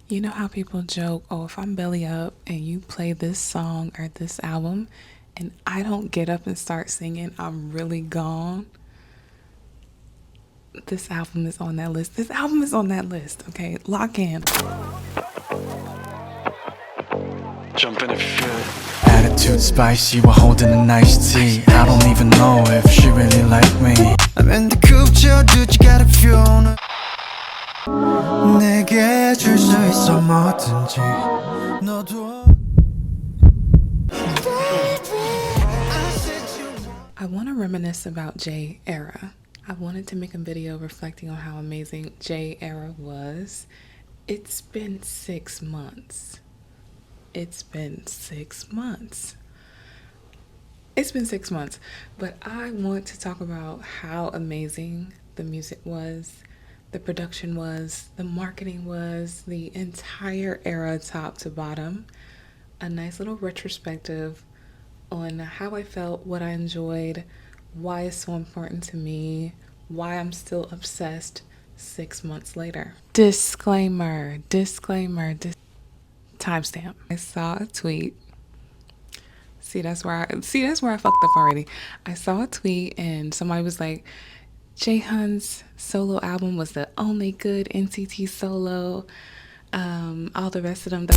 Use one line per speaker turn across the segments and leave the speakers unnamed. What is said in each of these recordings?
You know how people joke, oh, if I'm belly up and you play this song or this album and I don't get up and start singing, I'm really gone. This album is on that list. This album is on that list, okay? Lock in.
Jump in if you feel it.
Attitude spicy, we're holding a nice tea. I don't even know if she really like me. I'm in the coupe, chill, dude, you got a few. 내게 줄 수 있어 뭐든지 너도.
I want to reminisce about J era. I wanted to make a video reflecting on how amazing J era was. It's been 6 months. It's been 6 months. It's been 6 months, but I want to talk about how amazing the music was, the production was, the marketing was, the entire era top to bottom. A nice little retrospective on how I felt, what I enjoyed, why it's so important to me, why I'm still obsessed 6 months later. Disclaimer. Timestamp. I saw a tweet. See, that's where I fucked up already. I saw a tweet and somebody was like, Jaehyun's solo album was the only good NCT solo. All the rest of them,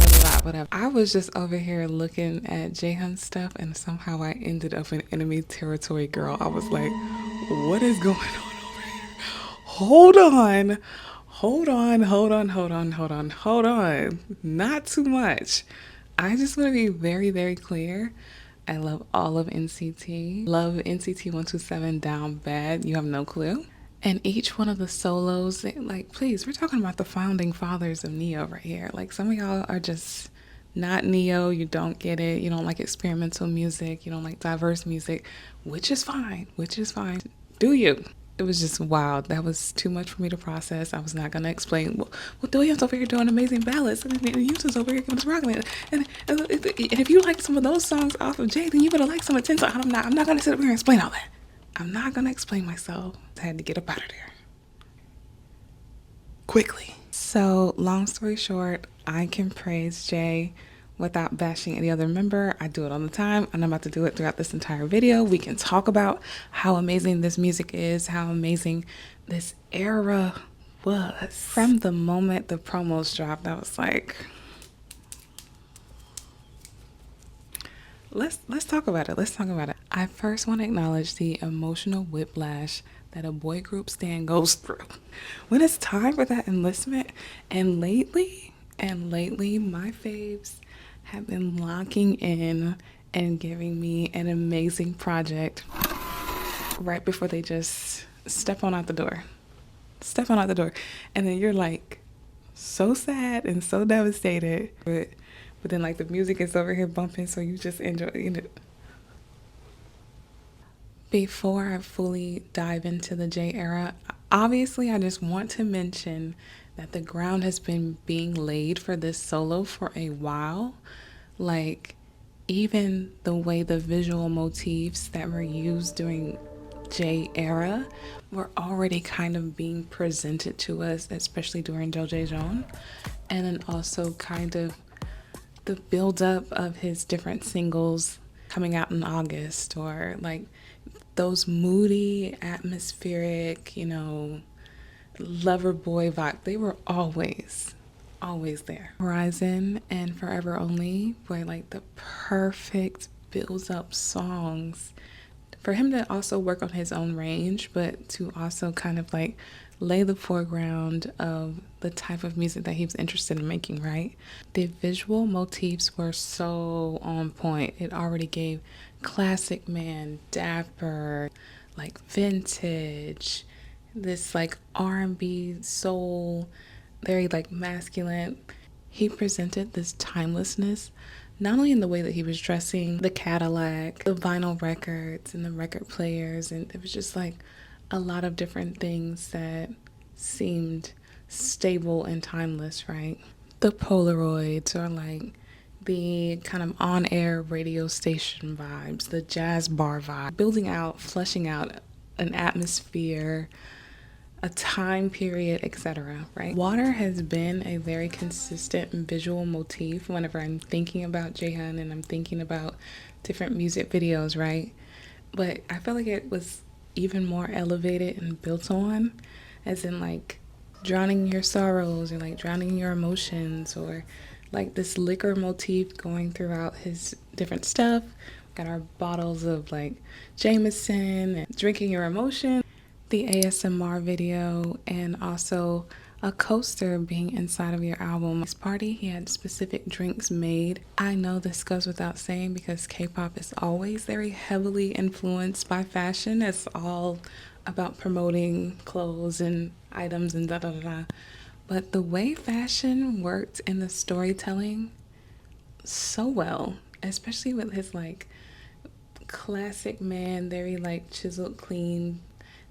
whatever. I was just over here looking at Jaehyun's stuff and somehow I ended up in enemy territory, girl. I was like, what is going on over here? Hold on. Not too much. I just want to be very, very clear. I love all of NCT. Love NCT 127 down bad. You have no clue. And each one of the solos, like, please, we're talking about the founding fathers of Neo right here. Like, some of y'all are just not Neo. You don't get it. You don't like experimental music. You don't like diverse music, which is fine. Do you? It was just wild. That was too much for me to process. I was not going to explain. Well, Doyen's over here doing amazing ballads, and Houston's over here giving us rock. And if you like some of those songs off of Jay, then you better like some of 10 songs. I'm not going to sit up here and explain all that. I'm not going to explain myself. I had to get up out of there quickly. So, long story short, I can praise Jay without bashing any other member. I do it all the time, and I'm about to do it throughout this entire video. We can talk about how amazing this music is, how amazing this era was. From the moment the promos dropped, I was like, let's talk about it. I first want to acknowledge the emotional whiplash that a boy group stan goes through when it's time for that enlistment. And lately, my faves have been locking in and giving me an amazing project right before they just step on out the door. And then you're like so sad and so devastated. But then like the music is over here bumping, so you just enjoy it. Before I fully dive into the J era, obviously I just want to mention that the ground has been being laid for this solo for a while. Like, even the way the visual motifs that were used during J era were already kind of being presented to us, especially during Jaehyun, and then also kind of the build-up of his different singles coming out in August, or like those moody, atmospheric, lover boy vibe. They were always there. Horizon and Forever Only were like the perfect builds up songs for him to also work on his own range, but to also kind of like lay the foreground of the type of music that he was interested in making, right? The visual motifs were so on point. It already gave classic man, dapper, like vintage, this like R&B soul, very like masculine. He presented this timelessness, not only in the way that he was dressing, the Cadillac, the vinyl records and the record players, and it was just like a lot of different things that seemed stable and timeless, right? The Polaroids, or like the kind of on-air radio station vibes, the jazz bar vibe, building out, fleshing out an atmosphere a time period, etc., right? Water has been a very consistent visual motif whenever I'm thinking about Jaehyun and I'm thinking about different music videos, right? But I feel like it was even more elevated and built on, as in like drowning your sorrows or like drowning your emotions, or like this liquor motif going throughout his different stuff. Got our bottles of like Jameson and drinking your emotion, the ASMR video, and also a coaster being inside of your album. This party, he had specific drinks made. I know this goes without saying because K-pop is always very heavily influenced by fashion. It's all about promoting clothes and items and da da da da. But the way fashion worked in the storytelling so well, especially with his like classic man, very like chiseled, clean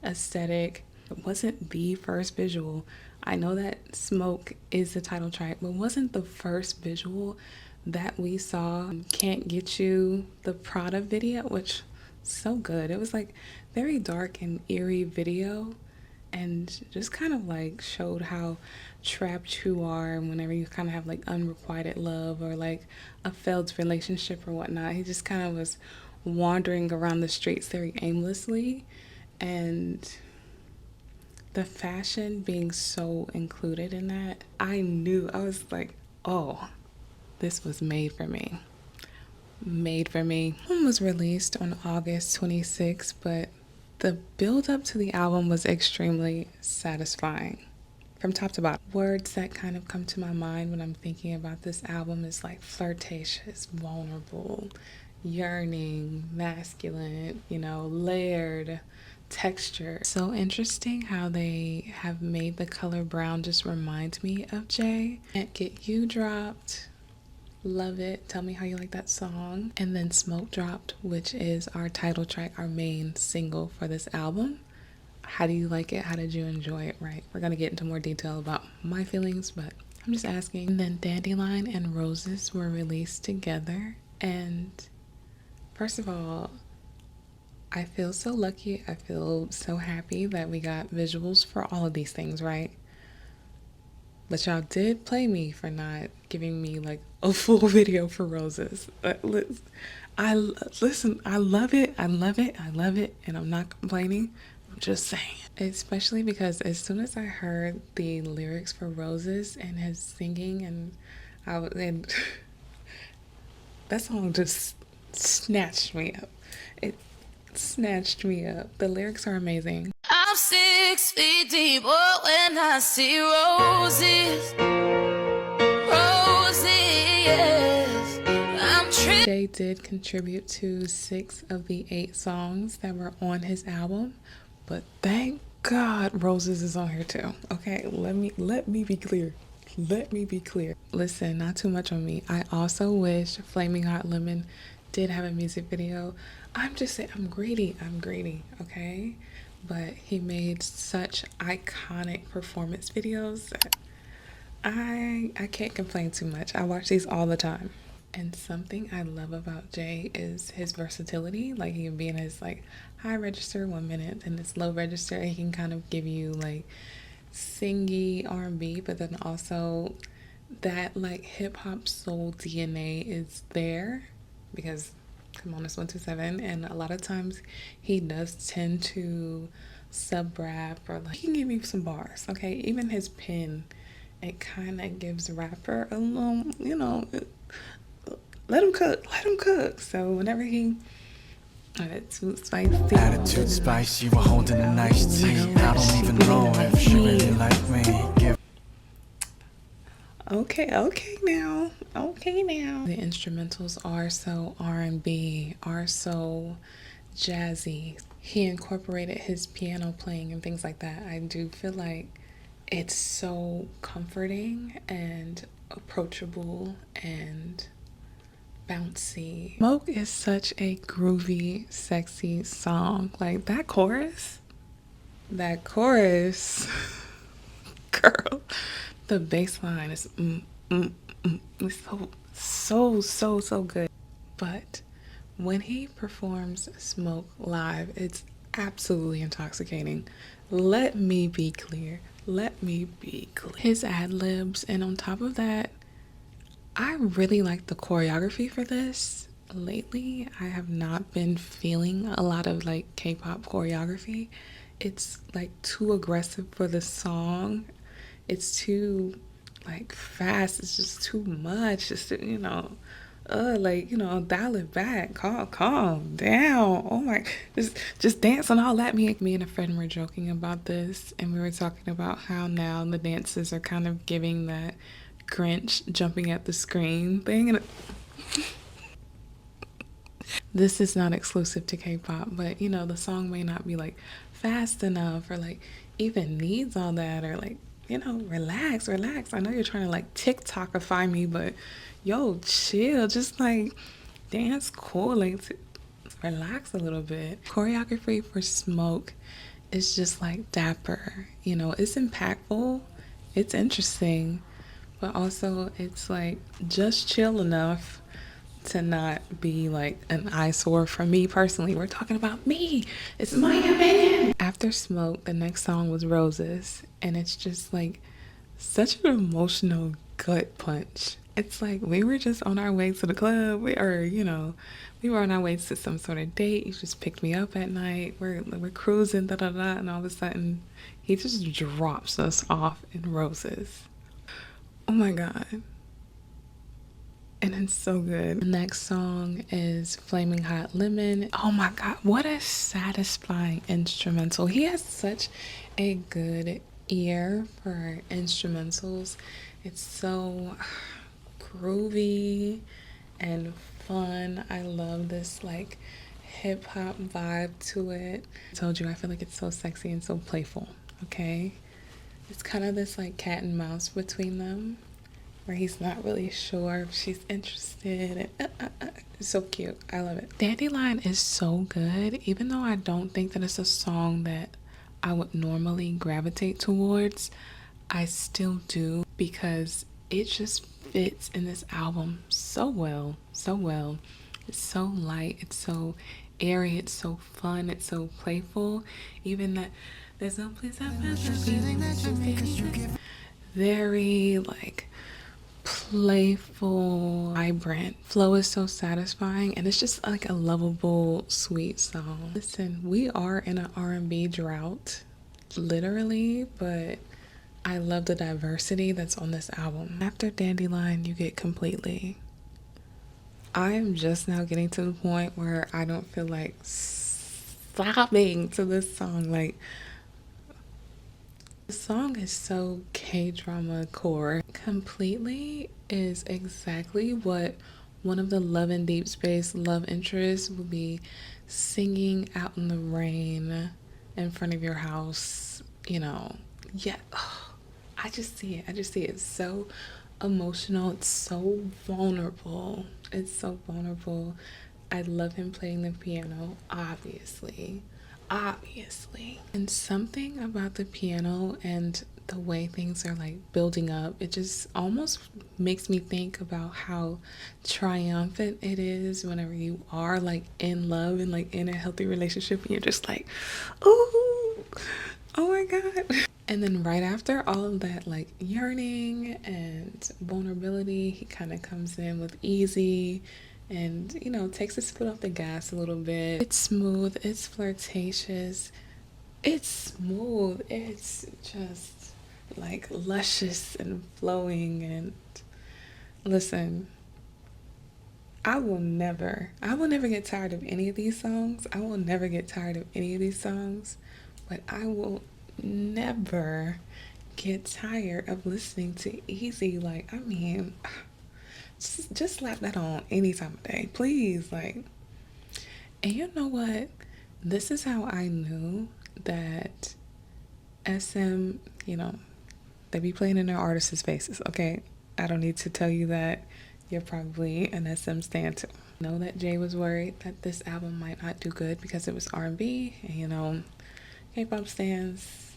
aesthetic. It wasn't the first visual. I know that Smoke is the title track, but wasn't the first visual that we saw Can't Get You, the Prada video, which so good. It was like very dark and eerie video, and just kind of like showed how trapped you are whenever you kind of have like unrequited love or like a failed relationship or whatnot. He just kind of was wandering around the streets very aimlessly, and the fashion being so included in that, I knew, I was like, oh, this was made for me. Made for me. The album was released on August 26th, but the build up to the album was extremely satisfying from top to bottom. Words that kind of come to my mind when I'm thinking about this album is like flirtatious, vulnerable, yearning, masculine, layered, texture. So interesting how they have made the color brown just remind me of Jay. Can't Get You dropped. Love it. Tell me how you like that song. And then Smoke dropped, which is our title track, our main single for this album. How do you like it? How did you enjoy it? Right? We're going to get into more detail about my feelings, but I'm just asking. And then Dandelion and Roses were released together. And first of all, I feel so lucky. I feel so happy that we got visuals for all of these things, right? But y'all did play me for not giving me like a full video for Roses. Listen, I love it. I love it. I love it. And I'm not complaining. I'm just saying. Especially because as soon as I heard the lyrics for Roses and his singing, and that song just snatched me up. It snatched me up. The lyrics are amazing.
I'm 6 feet deep, oh, when I see roses, roses, I'm
Jay did contribute to 6 of the 8 songs that were on his album, but thank God Roses is on here too. Okay, let me be clear. Let me be clear. Listen, not too much on me. I also wish Flaming Hot Lemon did have a music video. I'm just saying, I'm greedy, okay? But he made such iconic performance videos that I can't complain too much. I watch these all the time. And something I love about Jay is his versatility. Like, he can be in his like high register 1 minute, and his low register, he can kind of give you like singy R&B, but then also that like hip hop soul DNA is there because come on, it's 127, and a lot of times he does tend to sub rap, or like he can give you some bars, okay? Even his pen, it kind of gives rapper a little, let him cook. So whenever he attitude spicy, you were holding a nice tea. I don't even know if she really like me. Okay now. The instrumentals are so R&B, are so jazzy. He incorporated his piano playing and things like that. I do feel like it's so comforting and approachable and bouncy. Smoke is such a groovy, sexy song. Like that chorus, girl, the bass line is it's so good. But when he performs Smoke live, it's absolutely intoxicating. Let me be clear. Let me be clear. His ad libs, and on top of that, I really like the choreography for this. Lately, I have not been feeling a lot of like K-pop choreography. It's like too aggressive for the song. It's too like fast. It's just too much. Just like dial it back. Calm down. Oh my, just dance on all that. Me and a friend were joking about this, and we were talking about how now the dances are kind of giving that Grinch jumping at the screen thing. And this is not exclusive to K-pop, but the song may not be like fast enough or like even needs all that, or like relax. I know you're trying to like TikTokify me, but yo, chill. Just like dance cool, like relax a little bit. Choreography for Smoke is just like dapper. It's impactful, it's interesting, but also it's like just chill enough to not be like an eyesore for me personally. We're talking about me. It's my opinion. After Smoke, the next song was Roses, and it's just like such an emotional gut punch. It's like we were just on our way to the club, we were on our way to some sort of date. You just picked me up at night. We're cruising, and all of a sudden, he just drops us off in Roses. Oh my god. And it's so good. The next song is Flaming Hot Lemon. Oh my god, what a satisfying instrumental. He has such a good ear for instrumentals. It's so groovy and fun. I love this like hip hop vibe to it. I told you, I feel like it's so sexy and so playful, okay? It's kind of this like cat and mouse between them, where he's not really sure if she's interested. It's so cute. I love it. Dandelion is so good, even though I don't think that it's a song that I would normally gravitate towards. I still do, because it just fits in this album so well, so well. It's so light, it's so airy, it's so fun, it's so playful. Even that there's no place I've been. Very like playful, vibrant. Flow is so satisfying, and it's just like a lovable, sweet song. Listen, we are in an R&B drought, literally, but I love the diversity that's on this album. After Dandelion, you get Completely. I'm just now getting to the point where I don't feel like sobbing to this song. Like, the song is so K-drama core. Completely is exactly what one of the Love and Deep Space love interests would be singing out in the rain in front of your house. Yeah. Oh, I just see it. It's so emotional. It's so vulnerable. I love him playing the piano, obviously. And something about the piano and the way things are like building up, it just almost makes me think about how triumphant it is whenever you are like in love and like in a healthy relationship, and you're just like, oh my god. And then right after all of that like yearning and vulnerability, he kind of comes in with Easy, and takes his foot off the gas a little bit. It's smooth, it's flirtatious, it's smooth, it's just like luscious and flowing. And listen, I will never get tired of any of these songs. But I will never get tired of listening to Easy. Like, I mean, just slap that on any time of day, please. Like, and you know what? This is how I knew that SM, they be playing in their artists' faces, okay? I don't need to tell you that. You're probably an SM stan too. I know that Jay was worried that this album might not do good because it was R&B, and K-pop stans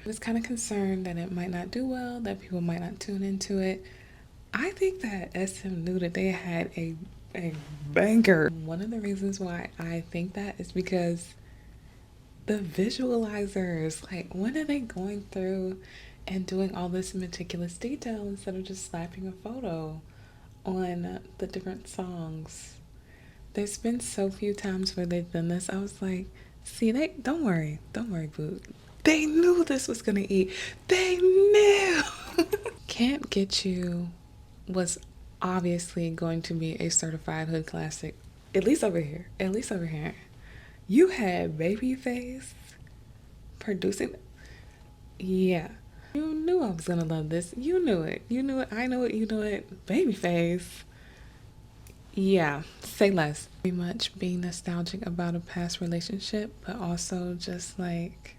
was kind of concerned that it might not do well, that people might not tune into it. I think that SM knew that they had a banger. One of the reasons why I think that is because The visualizers, like, when are they going through and doing all this meticulous detail instead of just slapping a photo on the different songs? There's been so few times where they've done this. I was like, see, they don't worry, boo. They knew this was gonna eat. They knew. Can't Get You was obviously going to be a certified hood classic. At least over here. At least over here. You had BabyFace producing. Yeah. You knew I was gonna love this. You knew it. You knew it. I know it. You knew it. Babyface. Yeah. Say less. Very much being nostalgic about a past relationship, but also just like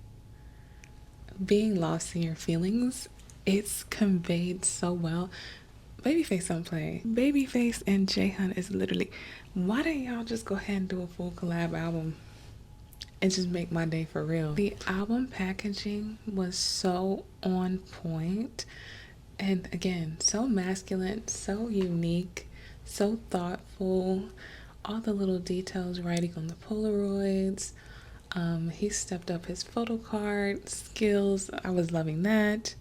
being lost in your feelings. It's conveyed so well. Babyface don't play. Babyface and Jaehyun is literally. Why don't y'all just go ahead and do a full collab album? And just make my day for real. The album packaging was so on point, and again, so masculine, so unique, so thoughtful. All the little details, writing on the Polaroids. He stepped up his photo card skills. I was loving that.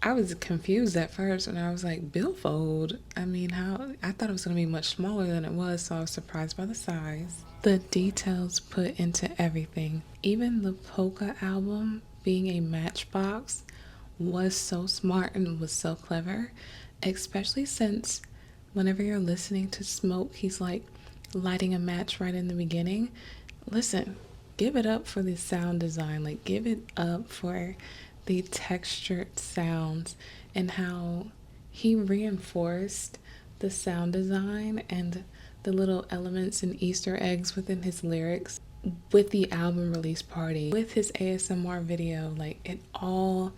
I was confused at first, and I was like, billfold? I mean, how? I thought it was going to be much smaller than it was, so I was surprised by the size. The details put into everything. Even the Polka album being a matchbox was so smart and was so clever, especially since whenever you're listening to Smoke, he's like lighting a match right in the beginning. Listen, give it up for the sound design. Like, give it up for the textured sounds and how he reinforced the sound design and the little elements and Easter eggs within his lyrics with the album release party, with his ASMR video. Like, it all,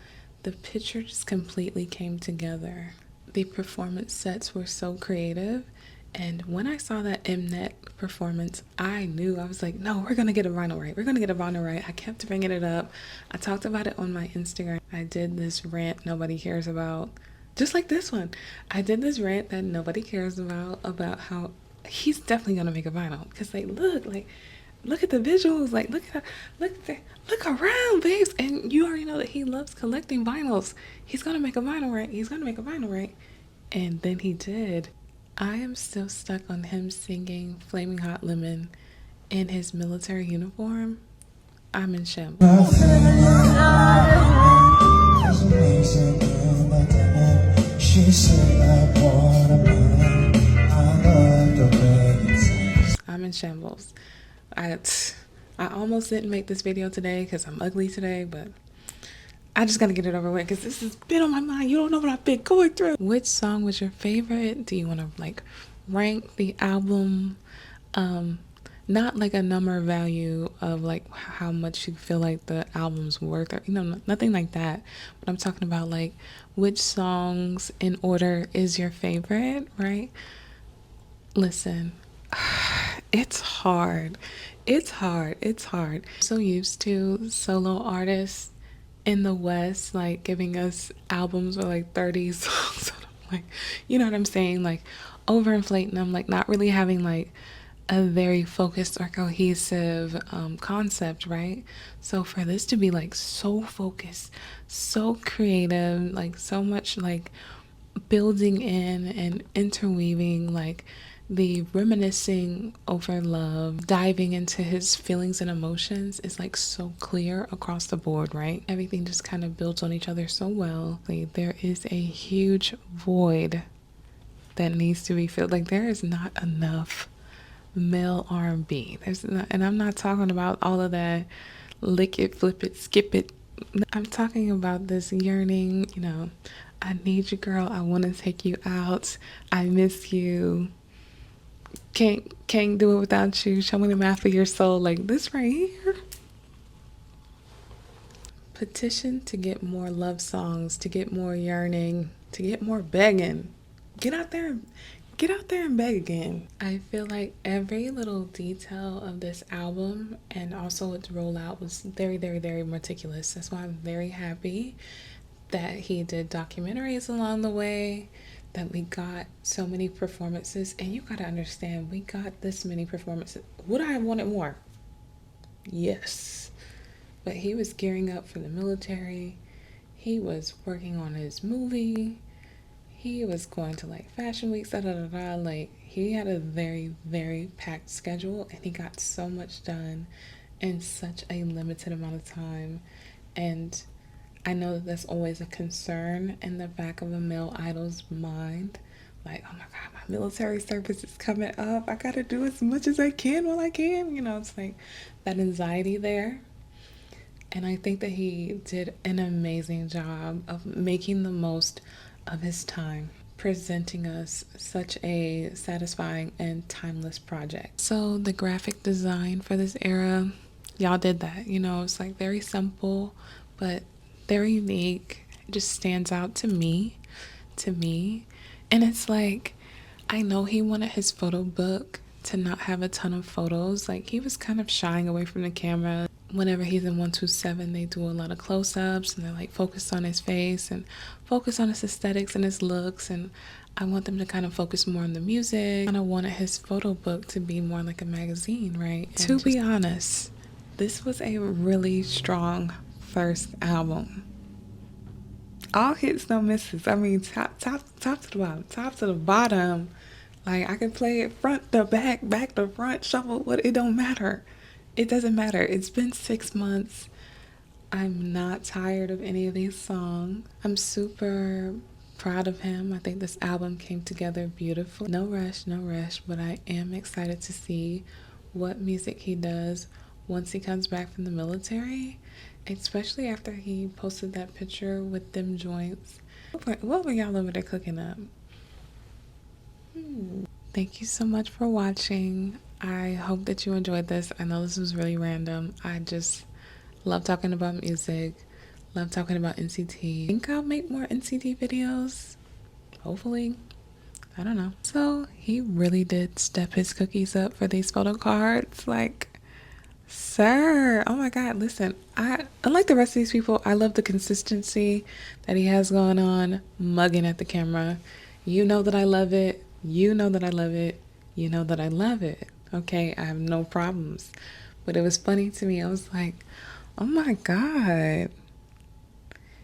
the picture just completely came together. The performance sets were so creative, and when I saw that Mnet performance, I knew. I was like, no, we're gonna get a vinyl right. We're gonna get a vinyl right. I kept bringing it up. I talked about it on my Instagram. I did this rant nobody cares about, just like this one. I did this rant that nobody cares about how he's definitely gonna make a vinyl, because look at the visuals, like look around, babes, and you already know that he loves collecting vinyls. He's gonna make a vinyl right. He's gonna make a vinyl right, and then he did. I am still stuck on him singing Flaming Hot Lemon in his military uniform. I'm in shambles. I'm in shambles. I almost didn't make this video today because I'm ugly today, but I just gotta get it over with because this has been on my mind. You don't know what I've been going through. Which song was your favorite? Do you want to like rank the album? Not like a number value of like how much you feel like the album's worth, or nothing like that. But I'm talking about like which songs in order is your favorite, right? Listen, it's hard. It's hard. I'm so used to solo artists in the West, like giving us albums with like 30 songs. Like, you know what I'm saying? Like overinflating them, like not really having like a very focused or cohesive concept, right? So for this to be like so focused, so creative, like so much like building in and interweaving like the reminiscing over love, diving into his feelings and emotions is like so clear across the board, right? Everything just kind of builds on each other so well. Like, there is a huge void that needs to be filled. Like, there is not enough male R&B. There's not, and I'm not talking about all of that lick it, flip it, skip it. I'm talking about this yearning, I need you, girl. I want to take you out. I miss you. Can't do it without you. Show me the map of your soul. Like this right here. Petition to get more love songs, to get more yearning, to get more begging. Get out there and beg again. I feel like every little detail of this album and also its rollout was very, very, very meticulous. That's why I'm very happy that he did documentaries along the way, that we got so many performances. And you gotta understand, we got this many performances. Would I have wanted more? Yes. But he was gearing up for the military. He was working on his movie. He was going to like fashion weeks, da da da da. Like, he had a very, very packed schedule, and he got so much done in such a limited amount of time. And I know that that's always a concern in the back of a male idol's mind. Like, oh my God, my military service is coming up. I gotta do as much as I can while I can. You know, it's like that anxiety there. And I think that he did an amazing job of making the most of his time, presenting us such a satisfying and timeless project. So the graphic design for this era, y'all did that. You know, it's like very simple, but very unique. It just stands out to me. And it's like, I know he wanted his photo book to not have a ton of photos. Like, he was kind of shying away from the camera. Whenever he's in 127, they do a lot of close-ups, and they're like focused on his face and focus on his aesthetics and his looks. And I want them to kind of focus more on the music. I kind of wanted his photo book to be more like a magazine, right? And to be honest, this was a really strong first album. All hits, no misses. I mean, top to the bottom, top to the bottom. Like, I can play it front to back, back to front, shuffle. What? It don't matter. It doesn't matter. It's been 6 months. I'm not tired of any of these songs. I'm super proud of him. I think this album came together beautiful. No rush, but I am excited to see what music he does once he comes back from the military, especially after he posted that picture with them joints. What were y'all over there cooking up? Thank you so much for watching. I hope that you enjoyed this. I know this was really random. I just love talking about music, love talking about NCT. I think I'll make more NCT videos, hopefully. I don't know. So he really did step his cookies up for these photo cards. Like, sir, oh my God, listen, unlike the rest of these people, I love the consistency that he has going on, mugging at the camera. You know that I love it. You know that I love it. You know that I love it. Okay, I have no problems. But it was funny to me. I was like, oh my God,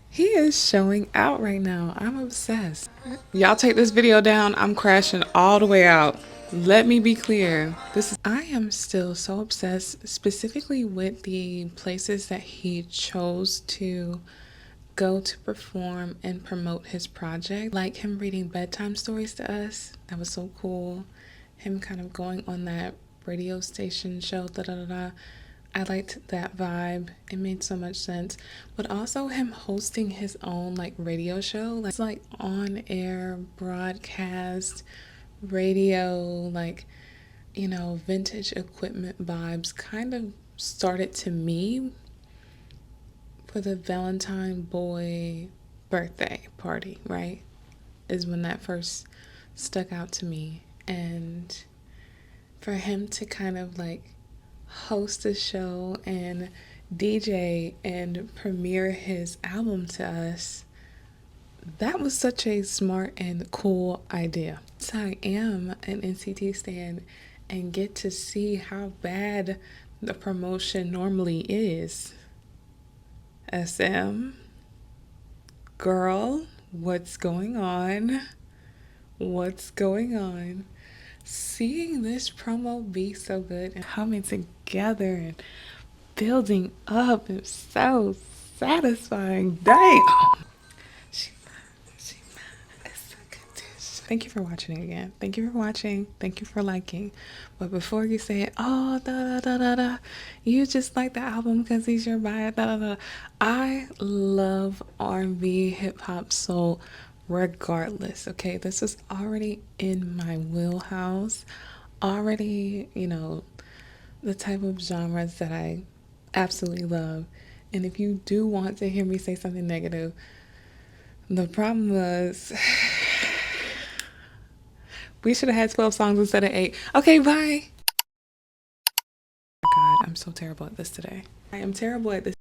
he is showing out right now. I'm obsessed. Y'all take this video down. I'm crashing all the way out. Let me be clear. I am still so obsessed, specifically with the places that he chose to go to perform and promote his project. Like him reading bedtime stories to us. That was so cool. Him kind of going on that radio station show, da da da da. I liked that vibe. It made so much sense. But also him hosting his own like radio show. It's like on air broadcast radio, like, you know, vintage equipment vibes kind of started to me for the Valentine Boy birthday party, right? Is when that first stuck out to me. And for him to kind of like host a show and DJ and premiere his album to us, that was such a smart and cool idea. So I am an NCT stan and get to see how bad the promotion normally is. SM, girl, what's going on? What's going on? Seeing this promo be so good and coming together and building up is so satisfying. Dang. Thank you for watching again. Thank you for watching. Thank you for liking. But before you say, oh, da da da da da, you just like the album because he's your bias, da da da. I love R&B, hip hop, soul, regardless. Okay, this is already in my wheelhouse. Already, you know, the type of genres that I absolutely love. And if you do want to hear me say something negative, the problem was we should have had 12 songs instead of 8. Okay, bye. God, I'm so terrible at this today. I am terrible at this.